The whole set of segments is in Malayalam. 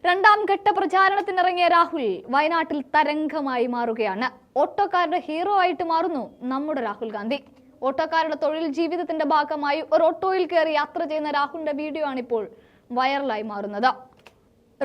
രണ്ടാം ഘട്ട പ്രചാരണത്തിനിറങ്ങിയ രാഹുൽ വയനാട്ടിൽ തരംഗമായി മാറുകയാണ്. ഓട്ടോക്കാരുടെ ഹീറോ ആയിട്ട് മാറുന്നു നമ്മുടെ രാഹുൽ ഗാന്ധി. ഓട്ടോക്കാരുടെ തൊഴിൽ ജീവിതത്തിന്റെ ഭാഗമായി ഒരു ഓട്ടോയിൽ കയറി യാത്ര ചെയ്യുന്ന രാഹുലിന്റെ വീഡിയോ ആണിപ്പോൾ വൈറലായി മാറുന്നത്.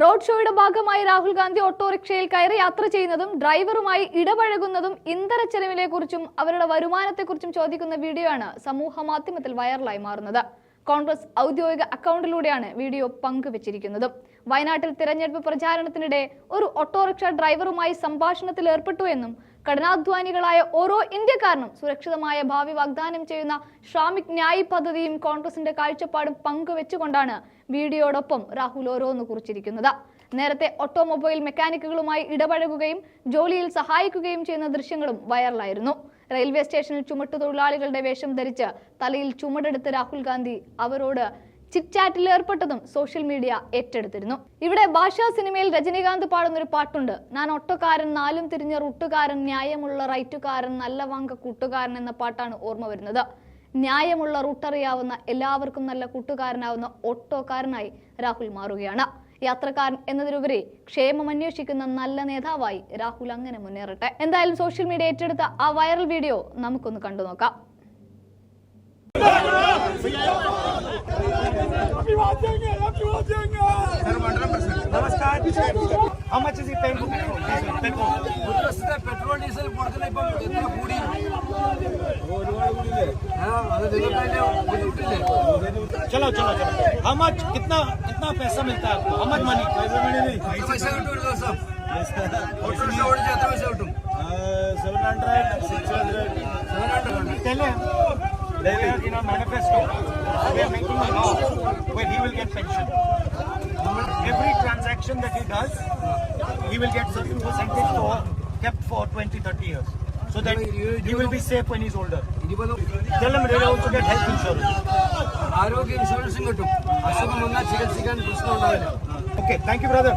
റോഡ് ഷോയുടെ ഭാഗമായി രാഹുൽ ഗാന്ധി ഓട്ടോറിക്ഷയിൽ കയറി യാത്ര ചെയ്യുന്നതും ഡ്രൈവറുമായി ഇടപഴകുന്നതും ഇന്ധനച്ചെലവിനെക്കുറിച്ചും അവരുടെ വരുമാനത്തെക്കുറിച്ചും ചോദിക്കുന്ന വീഡിയോ ആണ് സമൂഹ മാധ്യമത്തിൽ വൈറലായി മാറുന്നത്. കോൺഗ്രസ് ഔദ്യോഗിക അക്കൗണ്ടിലൂടെയാണ് വീഡിയോ പങ്കുവച്ചിരിക്കുന്നത്. വയനാട്ടിൽ തിരഞ്ഞെടുപ്പ് പ്രചാരണത്തിനിടെ ഒരു ഓട്ടോറിക്ഷ ഡ്രൈവറുമായി സംഭാഷണത്തിൽ ഏർപ്പെട്ടു എന്നും കഠിനാധ്വാനികളായ ഓരോ ഇന്ത്യക്കാരനും സുരക്ഷിതമായ ഭാവി വാഗ്ദാനം ചെയ്യുന്ന ശ്രാമിക് ന്യായ് പദ്ധതിയും കോൺഗ്രസിന്റെ കാഴ്ചപ്പാടും പങ്കുവെച്ചുകൊണ്ടാണ് വീഡിയോടൊപ്പം രാഹുൽ ഓരോന്ന് കുറിച്ചിരിക്കുന്നത്. നേരത്തെ ഓട്ടോമൊബൈൽ മെക്കാനിക്കുകളുമായി ഇടപഴകുകയും ജോലിയിൽ സഹായിക്കുകയും ചെയ്യുന്ന ദൃശ്യങ്ങളും വൈറലായിരുന്നു. റെയിൽവേ സ്റ്റേഷനിൽ ചുമട്ടുതൊഴിലാളികളുടെ വേഷം ധരിച്ച് തലയിൽ ചുമടെടുത്ത് രാഹുൽ ഗാന്ധി അവരോട് ചിറ്റ്ചാറ്റിൽ ഏർപ്പെട്ടതും സോഷ്യൽ മീഡിയ ഏറ്റെടുത്തിരുന്നു. ഇവിടെ ഭാഷാ സിനിമയിൽ രജനീകാന്ത് പാടുന്നൊരു പാട്ടുണ്ട്. ഞാൻ ഒട്ടോക്കാരൻ, നാലും തിരിഞ്ഞ റൂട്ടുകാരൻ, ന്യായമുള്ള റൈറ്റുകാരൻ, നല്ല വാങ്ക കൂട്ടുകാരൻ എന്ന പാട്ടാണ് ഓർമ്മ വരുന്നത്. ന്യായമുള്ള റൂട്ടറിയാവുന്ന, എല്ലാവർക്കും നല്ല കൂട്ടുകാരനാവുന്ന ഓട്ടോക്കാരനായി രാഹുൽ മാറുകയാണ്. യാത്രക്കാരൻ എന്നതിലുപരി ക്ഷേമം അന്വേഷിക്കുന്ന നല്ല നേതാവായി രാഹുൽ അങ്ങനെ മുന്നേറട്ടെ. എന്തായാലും സോഷ്യൽ മീഡിയ ഏറ്റെടുത്ത ആ വൈറൽ വീഡിയോ നമുക്കൊന്ന് കണ്ടു നോക്കാം. How much is he paying for petrol? Petrol, diesel, चलो चलो चलो. How much? कितना पैसा मिलता है आपको? How much money? पैसा उठो सब. ऑटो ओढ जाता पैसा उठो. 700, 600. 700. Tell him. In our manifesto, we are making a law where he will get pension. Every transaction that he does, he will get certain percentage kept for 20-30 years. So that he will be safe when he's older. Tell him they will also get health insurance. ആരോഗ്യ ഇൻഷുറൻസും കിട്ടും. അസുഖം വന്നാൽ ചികിത്സിക്കാൻ പ്രശ്നം ഉണ്ടാവില്ല. Okay, thank you brother.